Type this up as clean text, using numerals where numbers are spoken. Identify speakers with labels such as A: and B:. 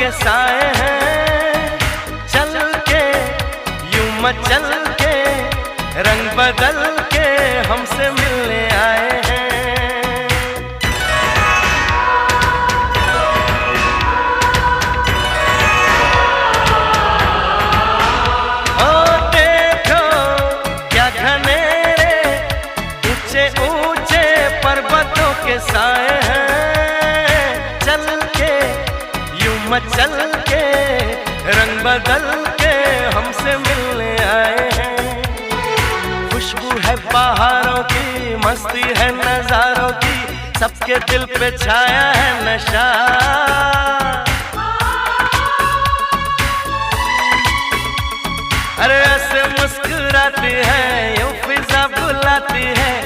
A: के साए हैं, चल के यूं मचल के रंग बदल के हमसे मिलने आए हैं। ओ देखो क्या घनेरे ऊंचे ऊंचे पर्वतों के साए हैं, चल के यूं मचल के रंग बदल के हमसे मिलने आए हैं। खुशबू है पहाड़ों की, मस्ती है नजारों की, सबके दिल पे छाया है नशा। अरे ऐसे मुस्कुराती है